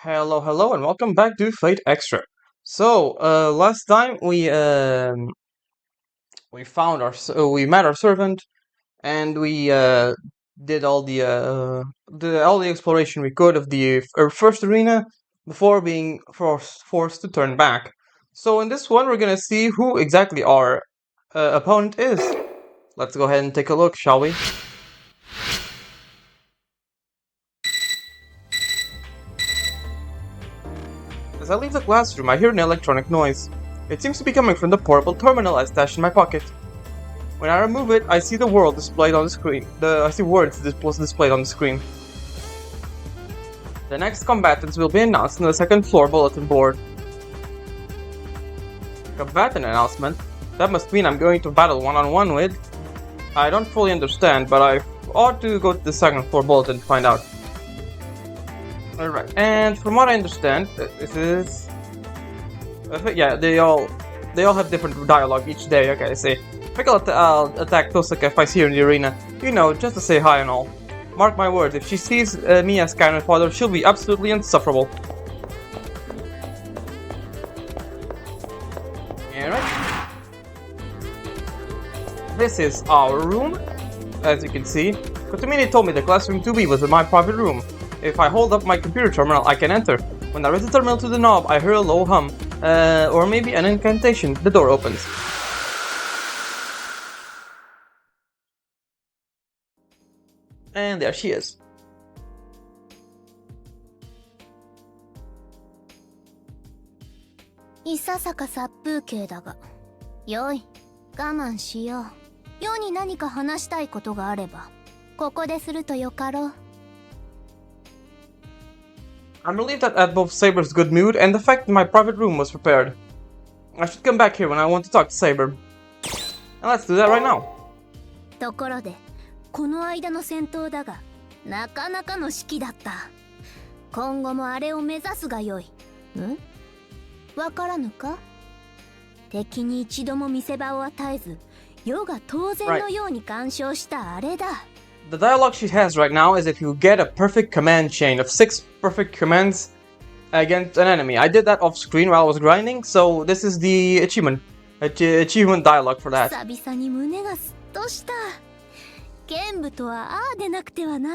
Hello, and welcome back to Fate Extra. So, last time we met our servant, and we did all the exploration we could of the first arena before being forced to turn back. So in this one, we're gonna see who exactly our opponent is. Let's go ahead and take a look, shall we? As I leave the classroom, I hear an electronic noise. It seems to be coming from the portable terminal I stashed in my pocket. When I remove it, I see the world displayed on the screen. I see words displayed on the screen. The next combatants will be announced on the second floor bulletin board. Combatant announcement? That must mean I'm going to battle one-on-one with... I don't fully understand, but I ought to go to the second floor bulletin to find out. Alright, and from what I understand, this is... yeah, they all have different dialogue each day, okay, I see. I think I'll attack Tosaka if I see her in the arena. You know, just to say hi and all. Mark my words, if she sees me as Karen father, she'll be absolutely insufferable. Alright. This is our room, as you can see. Kotomini told me the classroom 2B was in my private room. If I hold up my computer terminal, I can enter. When I raise the terminal to the knob, I hear a low hum. Or maybe an incantation. The door opens. And there she is. Isasaka殺風景だが、よい、我慢しよう。世に何か話したいことがあれば、ここでするとよかろう。I'm relieved at both Saber's good mood and the fact that my private room was prepared. I should come back here when I want to talk to Saber. And let's do that right now. ところで、この間の戦闘だが、なかなかの指揮だった。今後もあれを目指すがよい。ん？わからぬか？敵に一度も見せ場を与えず、世が当然のように干渉したあれだ。The dialogue she has right now is if you get a perfect command chain of 6 perfect commands against an enemy. I did that off screen while I was grinding, so this is the achievement dialogue for that. 久々に胸がすっとした。剣舞とはああでなくてはな。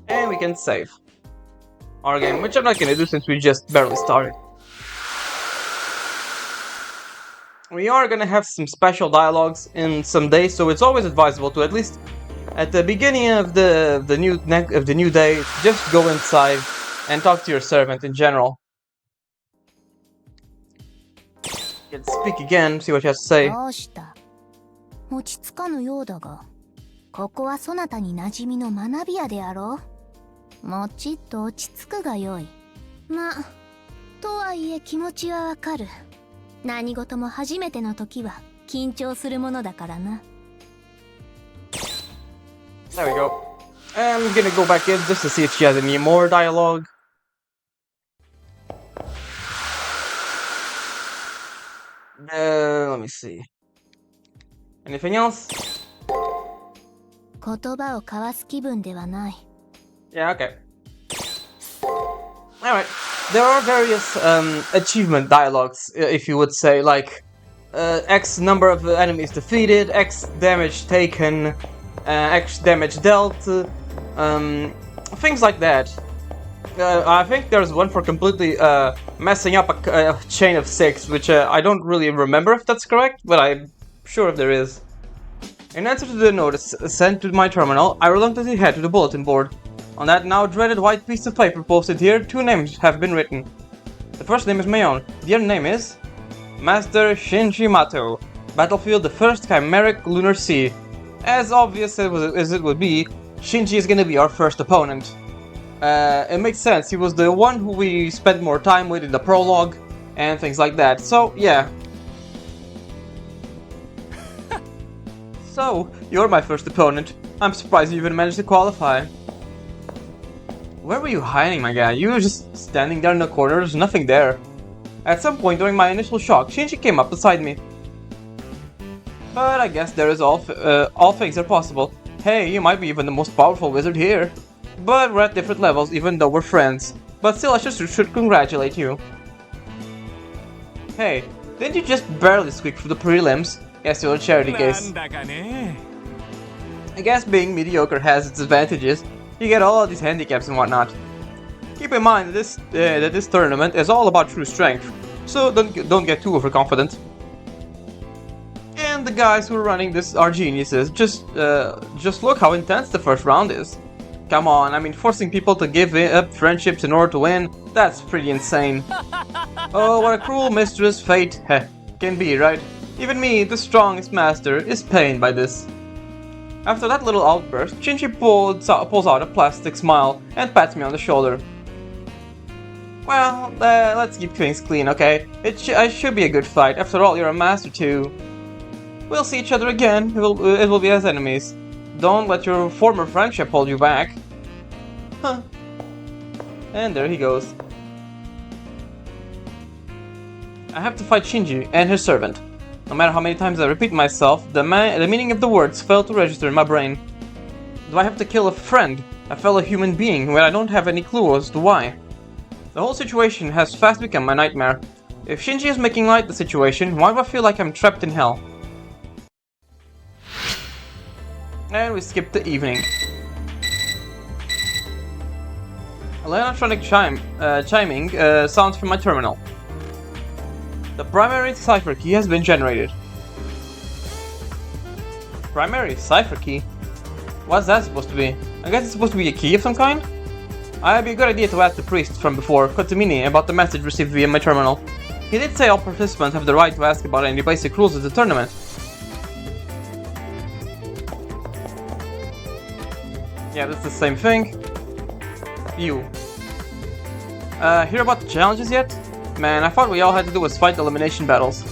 And we can save our game, which I'm not gonna do since we just barely started. We are gonna have some special dialogues in some days, so it's always advisable to at least at the beginning of the new day just go inside and talk to your servant in general. You can speak again, see what she has to say. どうした？落ち着かぬようだが、ここはそなたに馴染みの学び屋であろう。もちっと落ち着くがよい。ま、とはいえ気持ちはわかる。何事も初めての時は緊張するものだからな。There we go. I'm gonna go back in just to see if she has any more dialogue. Let me see. Anything else? 言葉を交わす気分ではない。Yeah, okay. Alright. There are various achievement dialogues, if you would say, like X number of enemies defeated, X damage taken, X damage dealt, things like that. I think there's one for completely messing up a chain of 6, which I don't really remember if that's correct, but I'm sure if there is. In answer to the notice sent to my terminal, I reluctantly head to the bulletin board. On that now dreaded white piece of paper posted here, 2 names have been written. The first name is my own. The other name is Master Shinji Mato. Battlefield, the first chimeric lunar sea. As obvious as it would be, Shinji is gonna be our first opponent. It makes sense, he was the one who we spent more time with in the prologue and things like that, so yeah. So, you're my first opponent. I'm surprised you even managed to qualify. Where were you hiding, my guy? You were just standing there in the corner, there's nothing there. At some point during my initial shock, Shinji came up beside me. But I guess there is all things are possible. Hey, you might be even the most powerful wizard here. But we're at different levels even though we're friends. But still, I should congratulate you. Hey, didn't you just barely squeak through the prelims? Yes, you're a charity case. I guess being mediocre has its advantages. You get all these handicaps and whatnot. Keep in mind that this tournament is all about true strength, so don't get too overconfident. And the guys who are running this are geniuses. Just look how intense the first round is. Come on, I mean, forcing people to give up friendships in order to win, that's pretty insane. Oh, what a cruel mistress fate can be, right? Even me, the strongest master, is pained by this. After that little outburst, Shinji pulls out a plastic smile and pats me on the shoulder. Well, let's keep things clean, okay? It should be a good fight. After all, you're a master too. We'll see each other again. It will be as enemies. Don't let your former friendship hold you back. Huh. And there he goes. I have to fight Shinji and his servant. No matter how many times I repeat myself, the meaning of the words fail to register in my brain. Do I have to kill a friend, a fellow human being, when I don't have any clue as to why? The whole situation has fast become my nightmare. If Shinji is making light of the situation, why do I feel like I'm trapped in hell? And we skip the evening. An electronic chiming sounds from my terminal. The primary cipher key has been generated. Primary cipher key? What's that supposed to be? I guess it's supposed to be a key of some kind? It'd be a good idea to ask the priest from before, Kotomini, about the message received via my terminal. He did say all participants have the right to ask about any basic rules of the tournament. Yeah, that's the same thing. You. Hear about the challenges yet? Man, I thought we all had to do was fight elimination battles.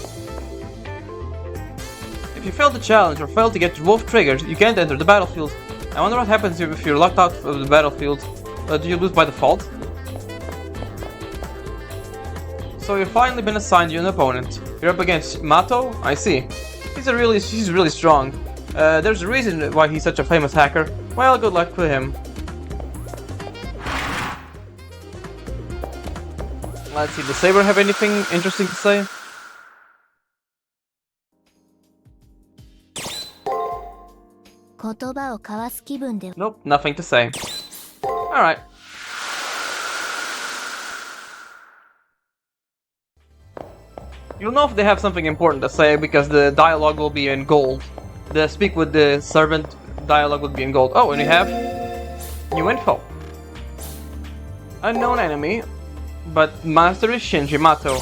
If you fail the challenge or fail to get both triggers, you can't enter the battlefield. I wonder what happens if you're locked out of the battlefield. Do you lose by default? So you've finally been assigned you an opponent. You're up against Mato? I see. He's really strong. There's a reason why he's such a famous hacker. Well, good luck with him. Let's see, does Saber have anything interesting to say? Nope, nothing to say. Alright. You'll know if they have something important to say because the dialogue will be in gold. The speak with the servant dialogue would be in gold. Oh, and you have new info. Unknown enemy, but master is Shinji Mato.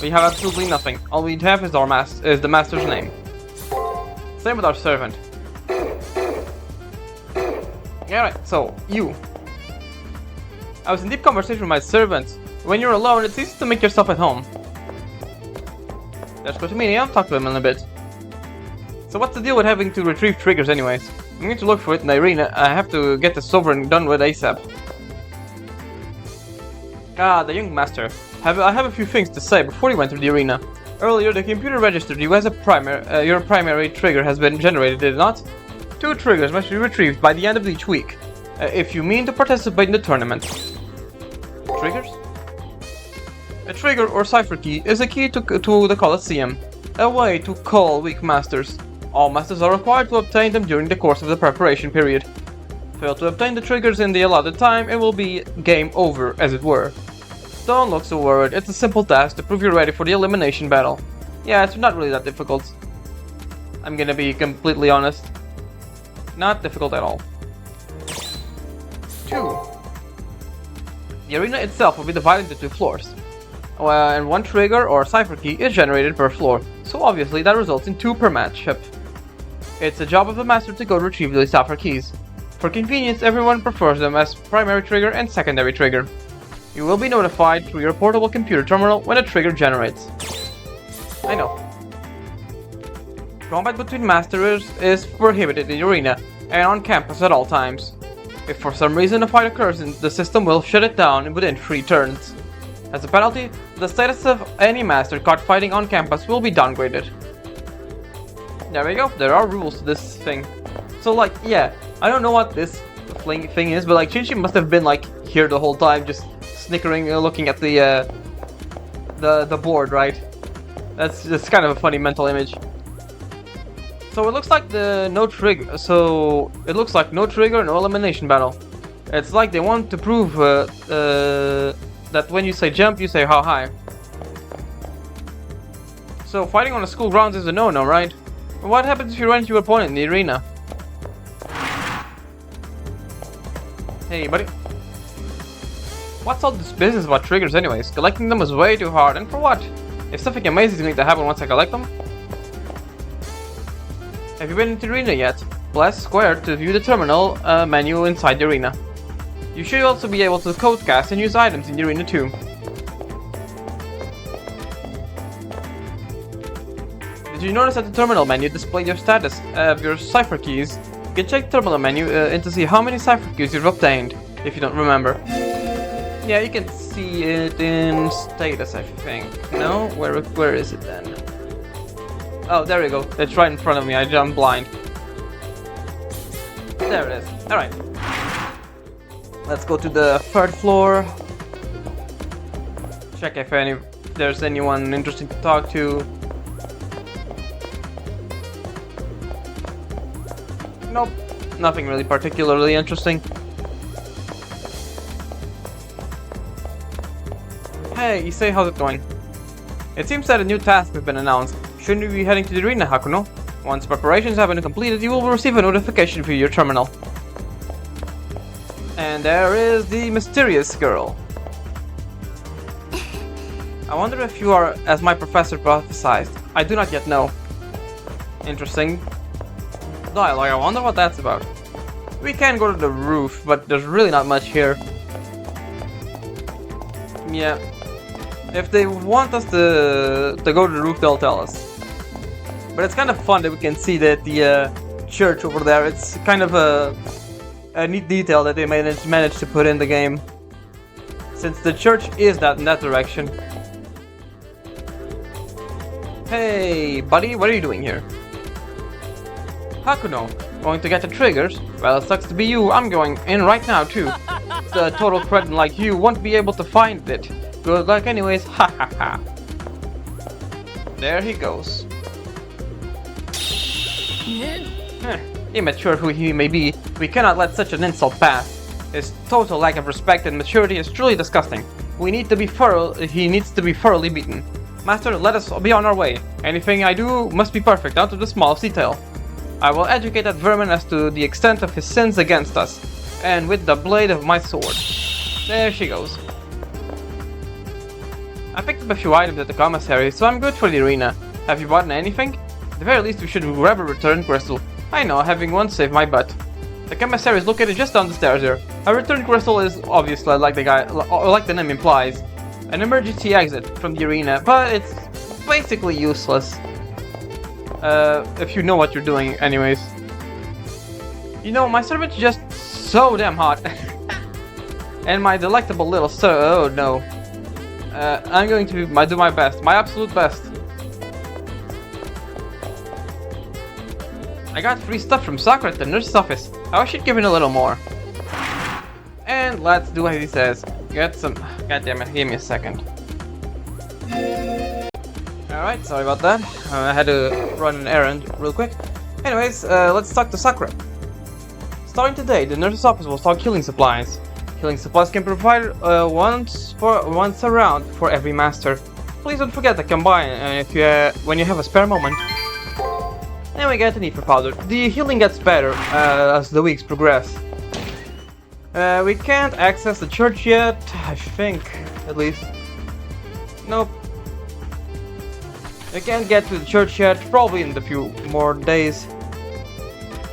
We have absolutely nothing. All we have is the master's name. Same with our servant. Alright, so you. I was in deep conversation with my servant. When you're alone, it's easy to make yourself at home. Let's go to Mini. I'll talk to him in a bit. So what's the deal with having to retrieve triggers anyways? I need to look for it in the arena. I have to get the sovereign done with ASAP. Ah, the young master. I have a few things to say before you enter the arena. Earlier, the computer registered you as a your primary trigger has been generated, did it not? 2 triggers must be retrieved by the end of each week, if you mean to participate in the tournament. Triggers? A trigger or cipher key is a key to the Colosseum, a way to call weak masters. All masters are required to obtain them during the course of the preparation period. Fail to obtain the triggers in the allotted time, it will be game over, as it were. Don't look so worried, it's a simple task to prove you're ready for the elimination battle. Yeah, it's not really that difficult. I'm gonna be completely honest. Not difficult at all. 2. The arena itself will be divided into 2 floors. And 1 trigger or cipher key is generated per floor, so obviously that results in 2 per matchup. It's the job of the master to go retrieve the cipher keys. For convenience, everyone prefers them as primary trigger and secondary trigger. You will be notified through your portable computer terminal when a trigger generates. I know. Combat between masters is prohibited in the arena and on campus at all times. If for some reason a fight occurs, the system will shut it down within 3 turns. As a penalty, the status of any master caught fighting on campus will be downgraded. There we go, there are rules to this thing. So like, yeah, I don't know what this thing is, but like Shinji must have been like here the whole time, just snickering, looking at the board, right? That's just kind of a funny mental image. So it looks like no trigger. So it looks like no trigger, no elimination battle. It's like they want to prove that when you say jump, you say how high. So fighting on the school grounds is a no-no, right? What happens if you run into your opponent in the arena? Hey, buddy. What's all this business about triggers anyways? Collecting them is way too hard, and for what? If something amazing is going to happen once I collect them? Have you been into the arena yet? Press square to view the terminal menu inside the arena. You should also be able to codecast and use items in the arena too. Did you notice that the terminal menu displayed your status of your cipher keys? You can check the terminal menu and to see how many cipher keys you've obtained, if you don't remember. Yeah, you can see it in status, I think. No? Where is it then? Oh, there we go. It's right in front of me. I jumped blind. There it is. Alright. Let's go to the third floor. Check if there's anyone interesting to talk to. Nope. Nothing really particularly interesting. Hey, Issei, how's it going? It seems that a new task has been announced. Shouldn't you be heading to the arena, Hakuno? Once preparations have been completed, you will receive a notification via your terminal. And there is the mysterious girl. I wonder if you are, as my professor prophesied. I do not yet know. Interesting dialogue. I wonder what that's about. We can go to the roof, but there's really not much here. Yeah. If they want us to go to the roof, they'll tell us. But it's kind of fun that we can see that the church over there. It's kind of a neat detail that they managed to put in the game. Since the church is in that direction. Hey, buddy, what are you doing here? Hakuno, going to get the triggers? Well, it sucks to be you. I'm going in right now too. The total cretin like you won't be able to find it. Good luck anyways, ha ha ha. There he goes. Immature who he may be, we cannot let such an insult pass. His total lack of respect and maturity is truly disgusting. He needs to be thoroughly beaten. Master, let us be on our way. Anything I do must be perfect, down to the smallest detail. I will educate that vermin as to the extent of his sins against us, and with the blade of my sword. There she goes. I picked up a few items at the commissary, so I'm good for the arena. Have you bought anything? At the very least, we should grab a return crystal. I know, having one saved my butt. The commissary is located just down the stairs here. A return crystal is obviously, like the name implies, an emergency exit from the arena, but it's basically useless. If you know what you're doing, anyways. You know, my servant's just so damn hot. And my delectable little oh no. I'm going to do my best, my absolute best. I got free stuff from Sakura at the nurse's office. I should give it a little more. And let's do as he says. Get some. God damn it, give me a second. Alright, sorry about that. I had to run an errand real quick. Anyways, let's talk to Sakura. Starting today, the nurse's office will stock healing supplies. Healing supplies can be provided once around for every master. Please don't forget to come by when you have a spare moment. And we get the need for powder. The healing gets better as the weeks progress. We can't access the church yet, I think, at least. Nope. We can't get to the church yet, probably in a few more days.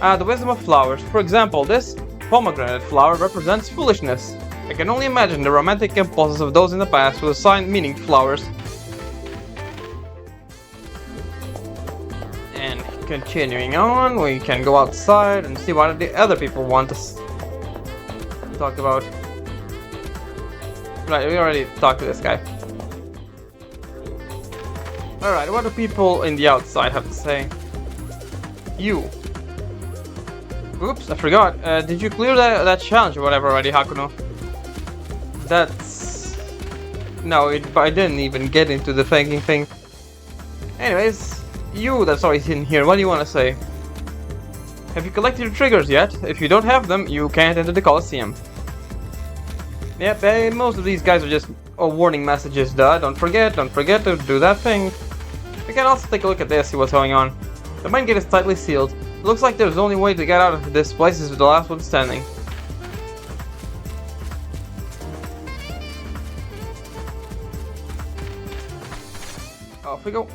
The wisdom of flowers. For example, this pomegranate flower represents foolishness. I can only imagine the romantic impulses of those in the past who assigned meaning to flowers. And continuing on, we can go outside and see what the other people want us to talk about. Right, we already talked to this guy. Alright, what do people in the outside have to say? You. Oops, I forgot. Did you clear that challenge or whatever already, Hakuno? That's... No, I didn't even get into the thanking thing. Anyways, you that's always in here, what do you want to say? Have you collected your triggers yet? If you don't have them, you can't enter the Coliseum. Yep, most of these guys are just warning messages, duh. Don't forget to do that thing. We can also take a look at this, see what's going on. The main gate is tightly sealed. It looks like there's only way to get out of this place is the last one standing. Off we go.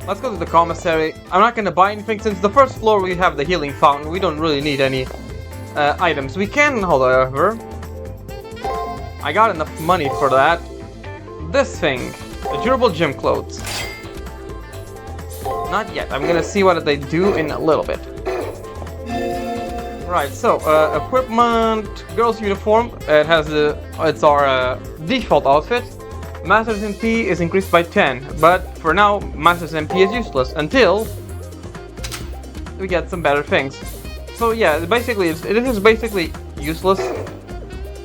Let's go to the commissary. I'm not gonna buy anything since the first floor we have the healing fountain. We don't really need any items. We can, however. I got enough money for that. This thing, the durable gym clothes. Not yet. I'm gonna see what they do in a little bit. Right. So equipment, girls' uniform. It's our default outfit. Master's MP is increased by 10, but for now, Master's MP is useless until we get some better things. So yeah, basically, it is basically useless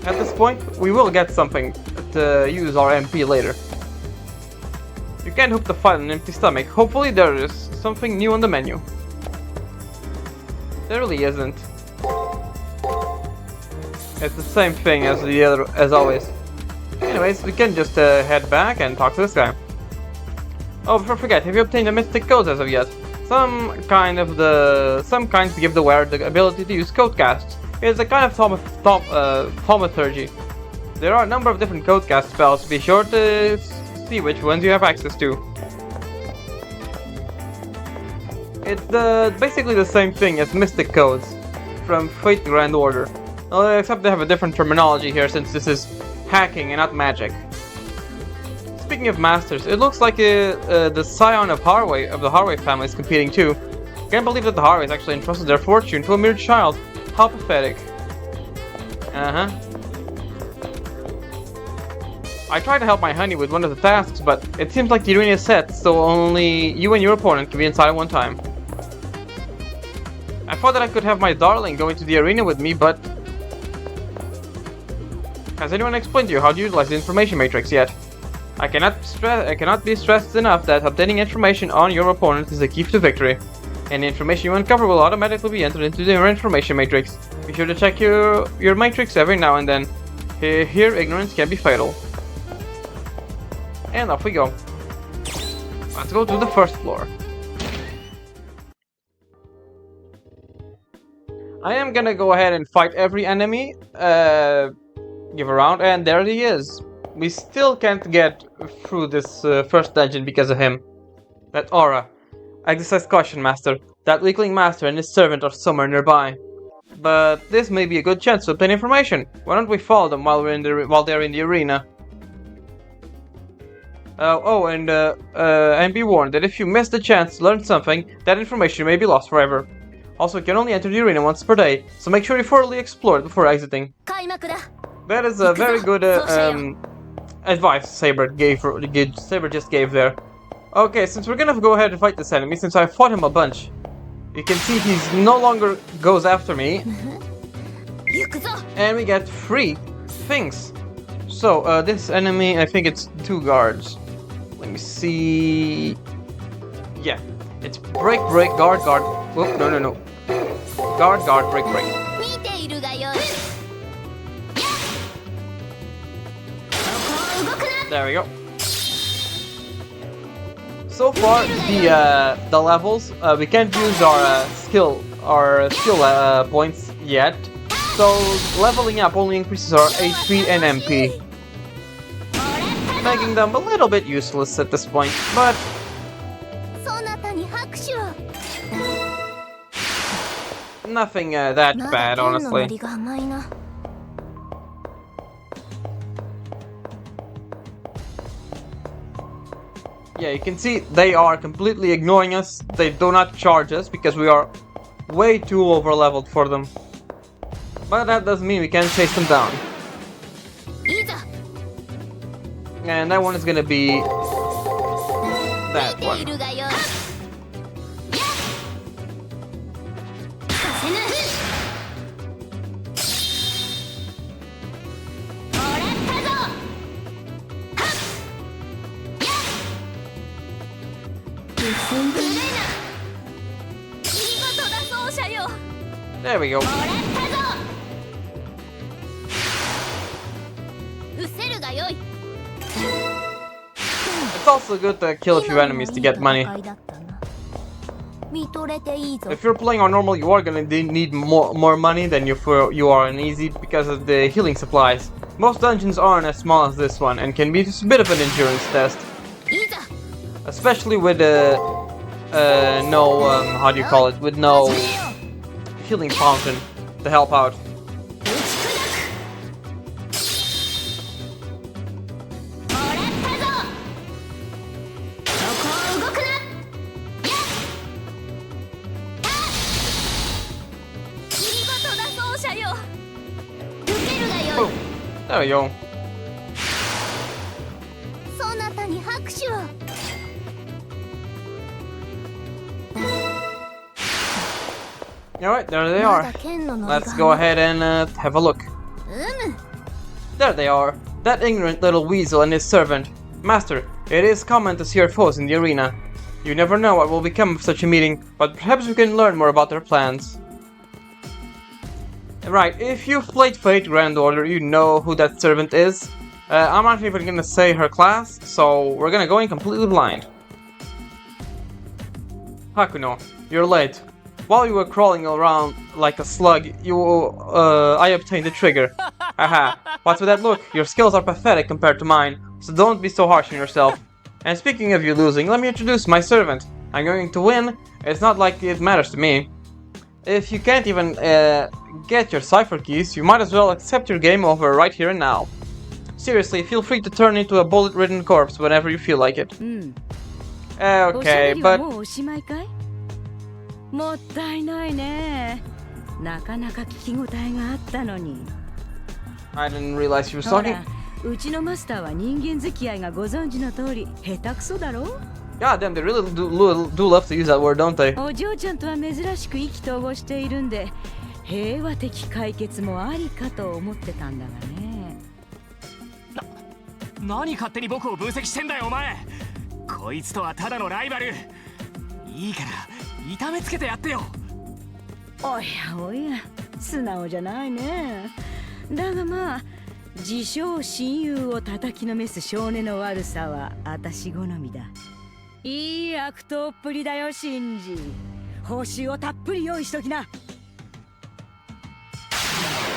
at this point. We will get something to use our MP later. You can't hope to fight on an empty stomach. Hopefully there is something new on the menu. There really isn't. It's the same thing as the other, as always. Anyways, we can just head back and talk to this guy. Oh, before I forget, have you obtained the mystic codes as of yet? Some kinds give the wearer the ability to use code casts. It's a kind of thaumaturgy. There are a number of different code cast spells. Be sure to see which ones you have access to. It's basically the same thing as mystic codes from Fate Grand Order. Except they have a different terminology here since this is hacking and not magic. Speaking of masters, it looks like the scion of the Harway family is competing too. Can't believe that the Harways actually entrusted their fortune to a mere child. How pathetic. I tried to help my honey with one of the tasks, but it seems like the arena is set, so only you and your opponent can be inside at one time. I thought that I could have my darling go into the arena with me, but... Has anyone explained to you how to utilize the information matrix yet? I cannot be stressed enough that obtaining information on your opponent is the key to victory. Any information you uncover will automatically be entered into your information matrix. Be sure to check your matrix every now and then. Here ignorance can be fatal. And off we go. Let's go to the first floor. I am gonna go ahead and fight every enemy. Give around, and there he is. We still can't get through this first dungeon because of him. That aura. Exercise caution, Master. That weakling Master and his servant are somewhere nearby. But this may be a good chance to obtain information. Why don't we follow them while they're in the arena? And be warned that if you miss the chance to learn something, that information may be lost forever. Also, you can only enter the arena once per day, so make sure you thoroughly explore it before exiting. That is a very good advice Saber just gave there. Okay, since we're gonna go ahead and fight this enemy, since I fought him a bunch, you can see he's no longer goes after me. And we get 3 things. So, this enemy, I think it's 2 guards. Let me see... Yeah, it's break, guard. Whoop, no. Guard, break. There we go. So far, the levels, we can't use our skill points yet. So leveling up only increases our HP and MP, making them a little bit useless at this point. But nothing that bad, honestly. Yeah, you can see they are completely ignoring us. They do not charge us because we are way too over leveled for them. But that doesn't mean we can't chase them down. And that one is gonna be that one. There we go. It's also good to kill a few enemies to get money. If you're playing on normal, you are gonna need more money than if you are on easy because of the healing supplies. Most dungeons aren't as small as this one and can be just a bit of an endurance test. Especially with no, how do you call it, with no healing fountain to help out. Oh, there we go. Alright, there they are. Let's go ahead and have a look. There they are. That ignorant little weasel and his servant. Master, it is common to see our foes in the arena. You never know what will become of such a meeting, but perhaps we can learn more about their plans. Right, if you've played Fate Grand Order, you know who that servant is. I'm not even gonna say her class, so we're gonna go in completely blind. Hakuno, you're late. While you were crawling around like a slug, I obtained the trigger. Haha, what's with that look? Your skills are pathetic compared to mine, so don't be so harsh on yourself. And speaking of you losing, let me introduce my servant. I'm going to win. It's not like it matters to me. If you can't even get your cipher keys, you might as well accept your game over right here and now. Seriously, feel free to turn into a bullet-ridden corpse whenever you feel like it. Okay, but... I didn't realize she was talking. God damn, they really do love to use that word, don't they?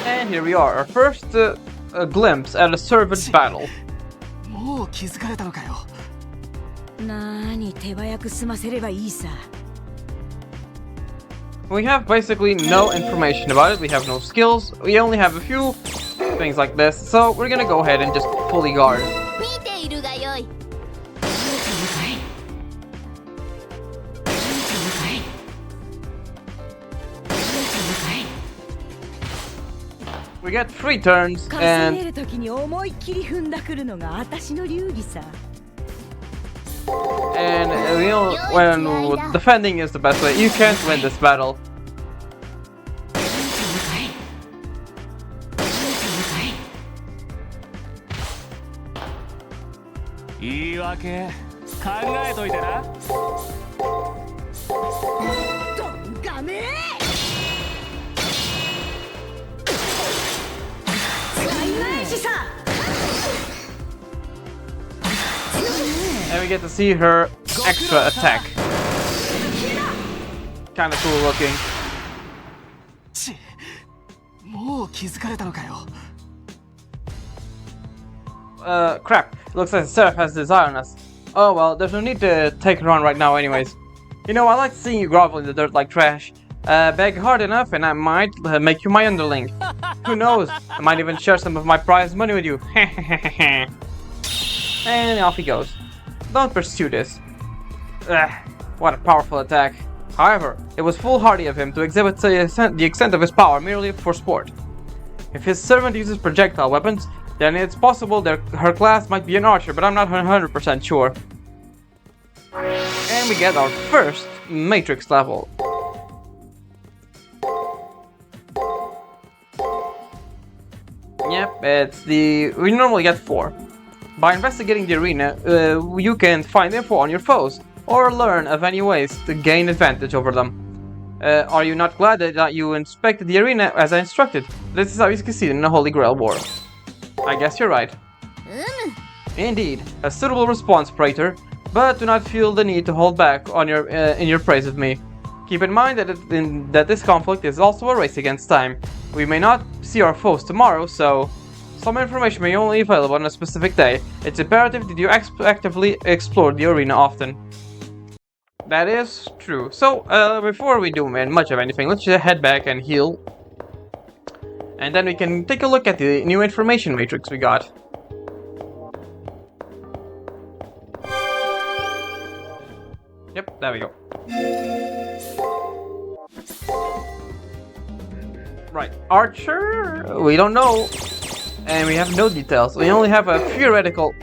And here we are, our first glimpse at a servant battle. We have basically no information about it, we have no skills, we only have a few things like this, so we're gonna go ahead and just fully guard. We get 3 turns, and when defending is the best way. You can't win this battle. And we get to see her extra attack. Kinda cool looking. Crap. Looks like the Seraph has his eye on us. Oh well, there's no need to take her on right now anyways. You know, I like seeing you grovel in the dirt like trash. Beg hard enough and I might make you my underling. Who knows, I might even share some of my prize money with you. And off he goes. Don't pursue this. Ugh, what a powerful attack. However, it was foolhardy of him to exhibit the extent of his power merely for sport. If his servant uses projectile weapons, then it's possible her class might be an archer, but I'm not 100% sure. And we get our first Matrix level. Yep, we normally get 4. By investigating the arena, you can find info on your foes, or learn of any ways to gain advantage over them. Are you not glad that you inspected the arena as I instructed? This is how you succeed in a Holy Grail war. I guess you're right. Indeed, a suitable response, Praetor, but do not feel the need to hold back on your in your praise of me. Keep in mind that this conflict is also a race against time. We may not see our foes tomorrow, so some information may only be available on a specific day. It's imperative that you actively explore the arena often. That is true. So, before we do much of anything, let's just head back and heal. And then we can take a look at the new information matrix we got. Yep, there we go. Right, Archer, we don't know. And we have no details. We only have a theoretical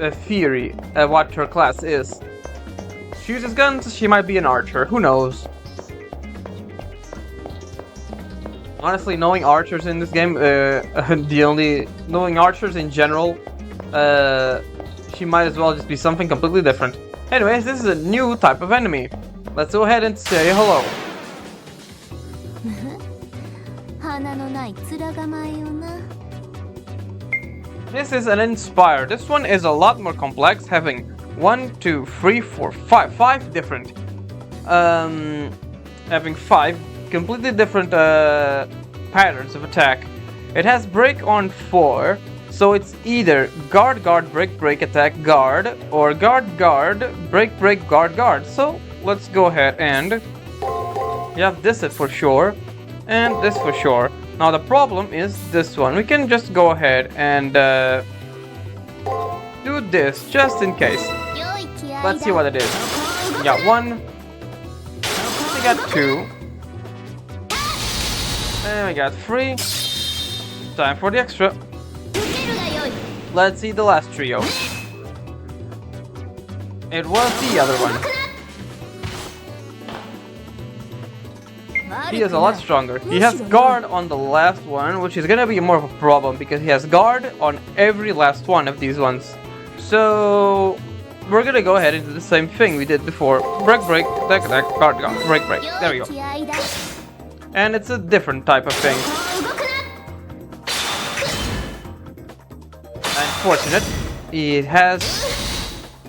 a theory of what her class is. She uses guns, she might be an archer, who knows? Honestly, knowing archers in this game, knowing archers in general, she might as well just be something completely different. Anyways, this is a new type of enemy. Let's go ahead and say hello. This is an Inspire. This one is a lot more complex, having 1, 2, 3, 4, 5 different, having 5 completely different patterns of attack. It has break on 4, so it's either guard, guard, break, break, attack, guard, or guard, guard, break, break, guard, guard. So let's go ahead and you have this for sure, and this for sure. Now the problem is this one. We can just go ahead and do this just in case. Let's see what it is. We got 1, we got 2, and we got 3. Time for the extra. Let's see the last trio. It was the other one. He is a lot stronger. He has guard on the last one, which is gonna be more of a problem because he has guard on every last one of these ones. So we're gonna go ahead and do the same thing we did before. Break, break, attack, attack, guard, guard, break, break. There we go. And it's a different type of thing. Unfortunate. It has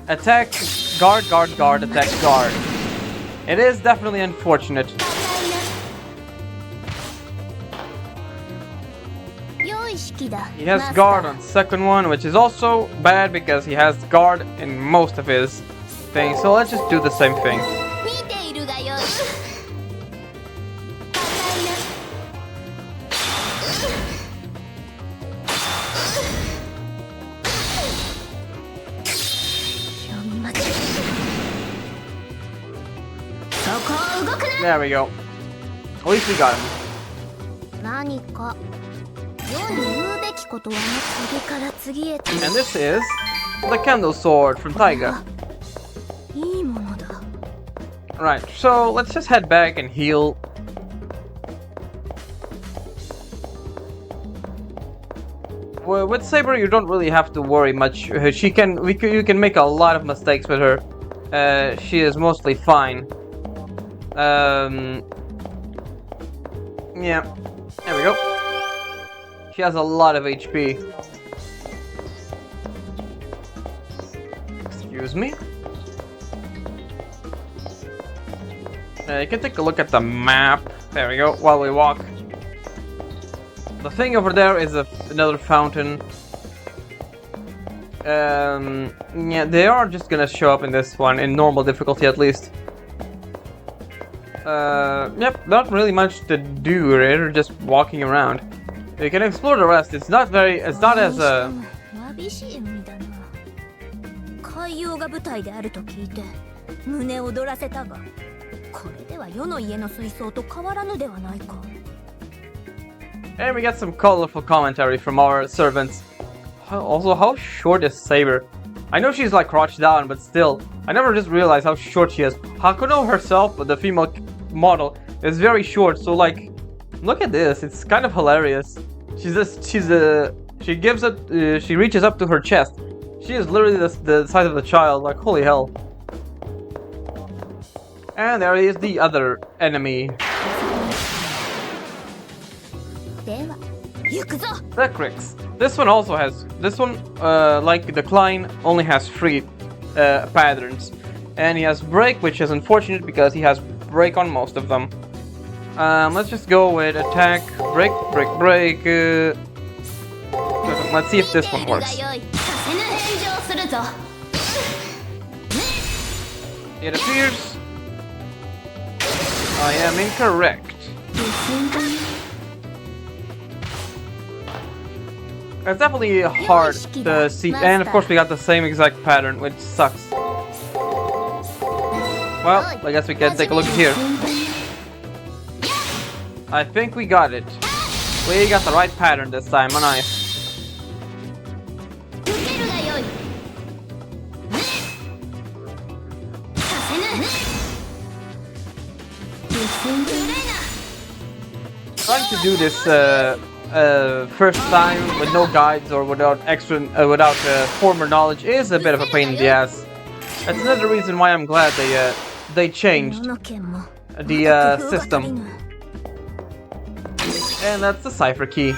attack, guard, guard, guard, attack, guard. It is definitely unfortunate. He has guard on second one, which is also bad because he has guard in most of his things. So let's just do the same thing. There we go. At least we got him. And this is the Candle Sword from Taiga. Right, so let's just head back and heal. Well, with Saber, you don't really have to worry much. You can make a lot of mistakes with her. She is mostly fine. Yeah, there we go. She has a lot of HP. Excuse me. You can take a look at the map. There we go, while we walk. The thing over there is another fountain. Yeah, they are just gonna show up in this one, in normal difficulty at least. Yep, not really much to do, right? Just walking around. You can explore the rest. It's not as And we got some colorful commentary from our servants. Also, how short is Saber? I know she's like crouched down, but still, I never just realized how short she is. Hakuno herself, the female model, is very short. So like, look at this. It's kind of hilarious. She reaches up to her chest. She is literally the size of a child. Like, holy hell. And there is the other enemy. では行くぞ。 The Crix. This one also has. This one, like Decline, only has 3 patterns. And he has Break, which is unfortunate because he has Break on most of them. Let's just go with Attack, Break, Break, Break. Let's see if this one works. させぬ返上するぞ。 It appears I am incorrect. It's definitely hard to see, and of course we got the same exact pattern, which sucks. Well, I guess we can take a look at here. I think we got it. We got the right pattern this time, nice. 受けるがよい。させぬ。無礼な。 Trying to do this first time with no guides or without former knowledge is a bit of a pain in the ass. That's another reason why I'm glad they changed の件も the system. And that's the cipher key.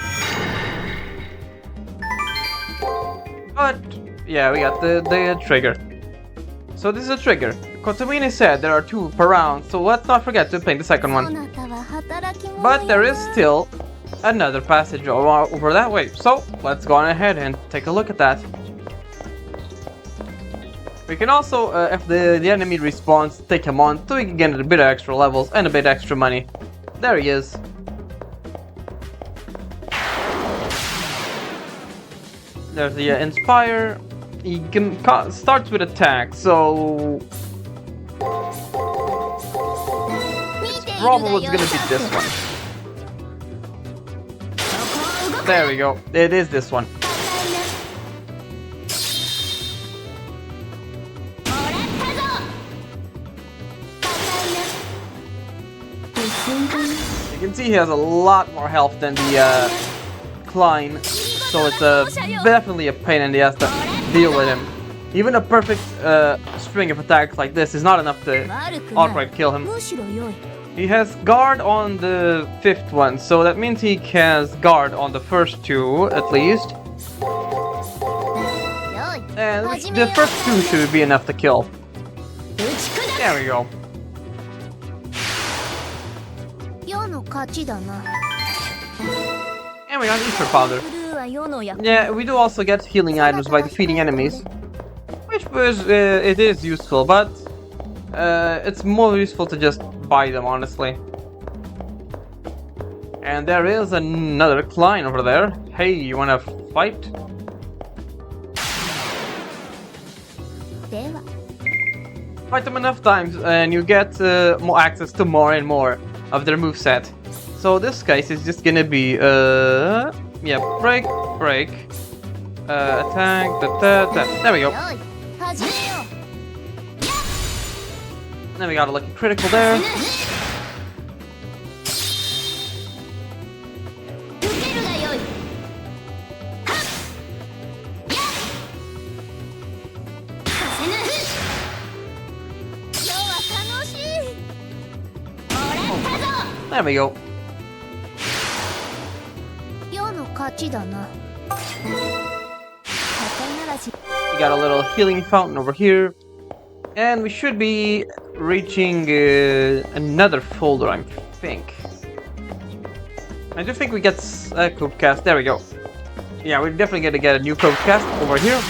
But yeah, we got the trigger. So this is a trigger. Kotomine said there are 2 per round, so let's not forget to play the second そ one. なたは働き者 But there よ is still another passage over that way. So let's go on ahead and take a look at that. We can also, if the enemy respawns, take him on so we can get a bit of extra levels and a bit extra money. There he is. There's the Inspire. He starts with attack, so probably it's gonna be this one. There we go. It is this one. You can see he has a lot more health than the Klein, so it's definitely a pain in the ass to deal with him. Even a perfect string of attacks like this is not enough to outright kill him. むしろ良い。 He has guard on the 5th one, so that means he has guard on the first 2 at least. 良い。 And the first 2 should be enough to kill. 打ち砕 There we go. 世の勝ちだな。 And we got Ether Powder. ブルーは世の役。 Yeah, we do also get healing items by defeating enemies, which was it is useful, but it's more useful to just buy them, honestly. And there is another Klein over there. Hey, you wanna fight? では Fight them enough times, and you get more access to more and more of their moveset. So this case is just gonna be yeah, break, break, attack, there we go. 良い。始めよう。 Then we got a lucky critical there. 受けるがよい。はっ。やっ。させぬ。今日は楽しい。もらったぞ。 There we go. 世の勝ちだな。肩慣らし。 We got a little healing fountain over here. And we should be reaching another folder, I think. I do think we get a code cast. There we go. Yeah, we're definitely gonna get a new code cast over here.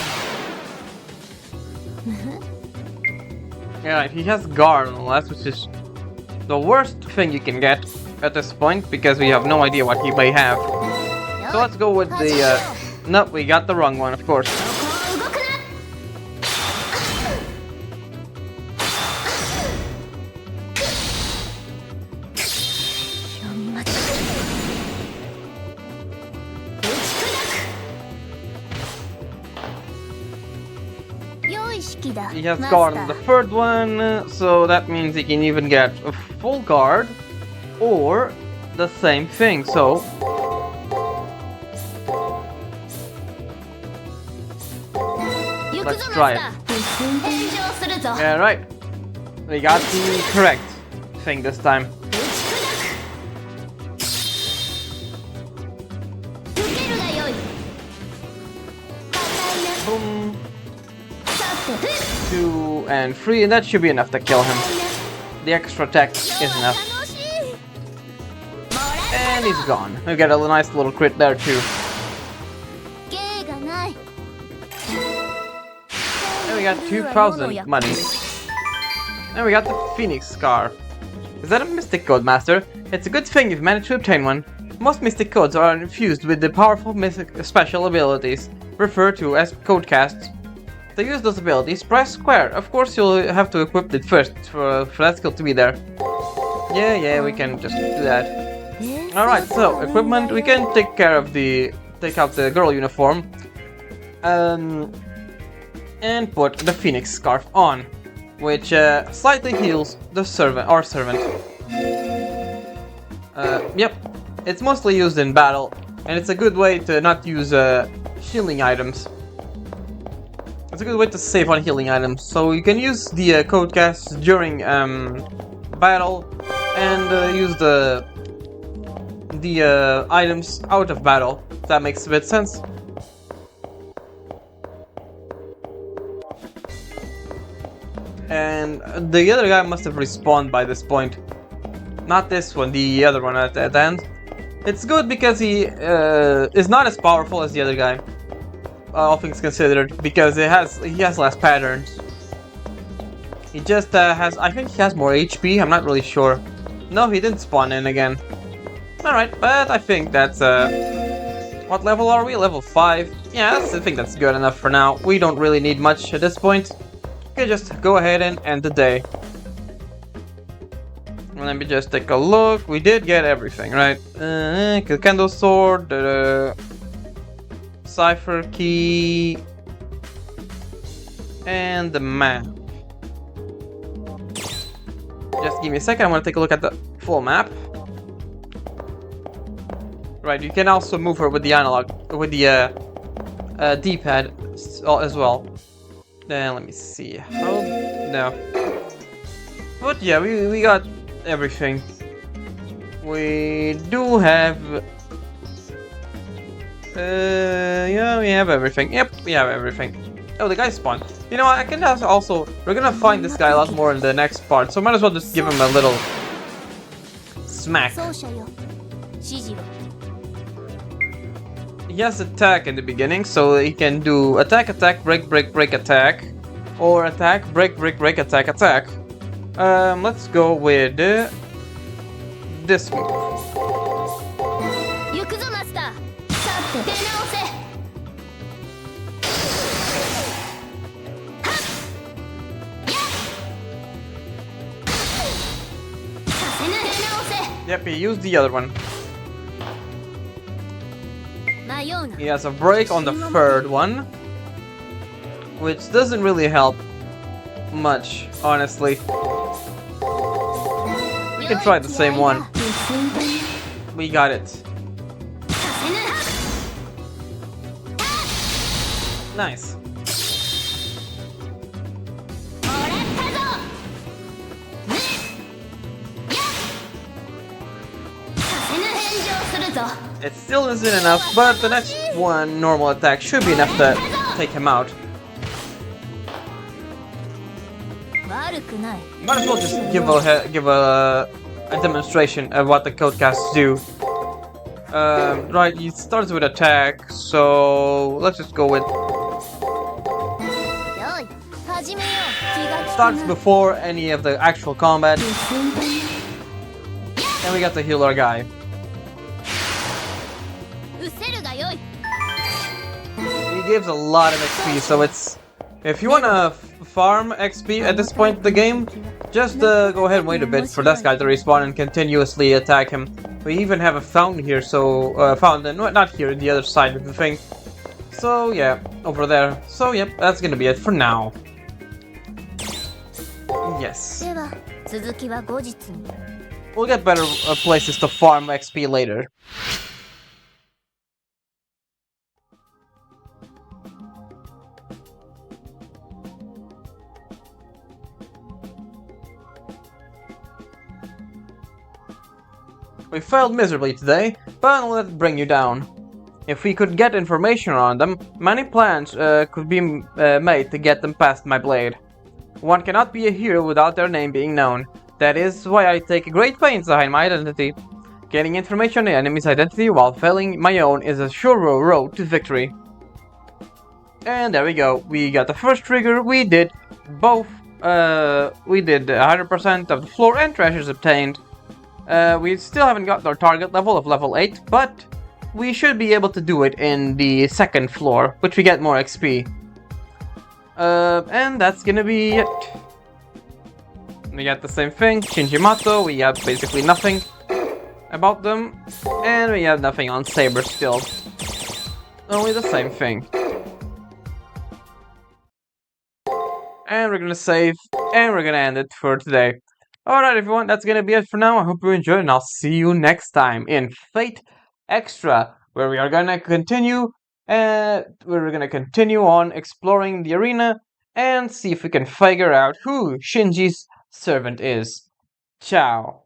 Yeah, he has guard on the last, which is the worst thing you can get at this point because we have no idea what he may have. So let's go with the. No, we got the wrong one, of course. 動くな。 読み間違え。打ち砕く。良い式だ。 He has マス guard タ on the ー。 third one, so that means he can even get a full guard or the same thing. So 行く let's ぞ try マスター。返上するぞ。 yeah, right. We got the correct thing this time. Boom. 2 and 3, and that should be enough to kill him. The extra attack is enough. And he's gone. We got a nice little crit there too. And we got 2,000 money. And we got the Phoenix Scarf. Is that a Mystic Code, Master? It's a good thing you've managed to obtain one. Most Mystic Codes are infused with the powerful mythic special abilities, referred to as code casts. To use those abilities, press square. Of course, you'll have to equip it first for that skill to be there. Yeah, we can just do that. Alright, so equipment, we can take out the girl uniform. And put the Phoenix Scarf on, which slightly heals the servant. Yep, it's mostly used in battle, and it's a good way to not use healing items. It's a good way to save on healing items, so you can use the code cast during battle, and use the items out of battle. If that makes a bit sense. And the other guy must have respawned by this point. Not this one, the other one at the end. It's good because he is not as powerful as the other guy, all things considered, because he has less patterns. He just I think he has more HP, I'm not really sure. No, he didn't spawn in again. Alright, but I think that's what level are we? Level 5. Yeah, I think that's good enough for now. We don't really need much at this point. Okay, just go ahead and end the day. Let me just take a look. We did get everything, right? The candle sword, the cipher key, and the map. Just give me a second. I want to take a look at the full map. Right, you can also move her with the analog, with the D-pad as well. Then let me see. Oh no. But yeah, we got everything. We do have. Yeah, we have everything. Yep, we have everything. Oh, the guy spawned. You know what? I can also. We're gonna find this guy a lot more in the next part, so might as well just give him a little smack. He has attack in the beginning, so he can do attack, break, attack, or attack, break, attack, attack. Let's go with this one. Yep, he used the other one. He has a break on the third one, which doesn't really help much, honestly. We can try the same one. We got it. Nice. It still isn't enough, but the next one, normal attack, should be enough to take him out. Might as well just give a demonstration of what the code casts do. Right, he starts with attack, so let's just go with. Starts before any of the actual combat, and we got to heal our guy. He gives a lot of XP, so it's. If you wanna farm XP at this point in the game, just go ahead and wait a bit for this guy to respawn and continuously attack him. We even have a fountain here, so fountain, not here, the other side of the thing. So yeah, over there. So yep, that's gonna be it for now. Yes. We'll get better places to farm XP later. We failed miserably today, but don't let it bring you down. If we could get information on them, many plans could be made to get them past my blade. One cannot be a hero without their name being known. That is why I take great pains to hide my identity. Getting information on the enemy's identity while failing my own is a sure road to victory. And there we go. We got the first trigger. We did both. We did 100% of the floor and treasures obtained. We still haven't got our target level of level 8, but we should be able to do it in the second floor, which we get more XP. And that's gonna be it. We got the same thing, Shinji Mato, we have basically nothing about them, and we have nothing on Saber still. Only the same thing. And we're gonna save, and we're gonna end it for today. Alright everyone, that's gonna be it for now. I hope you enjoyed, and I'll see you next time in Fate Extra, where we are gonna continue on exploring the arena and see if we can figure out who Shinji's servant is. Ciao.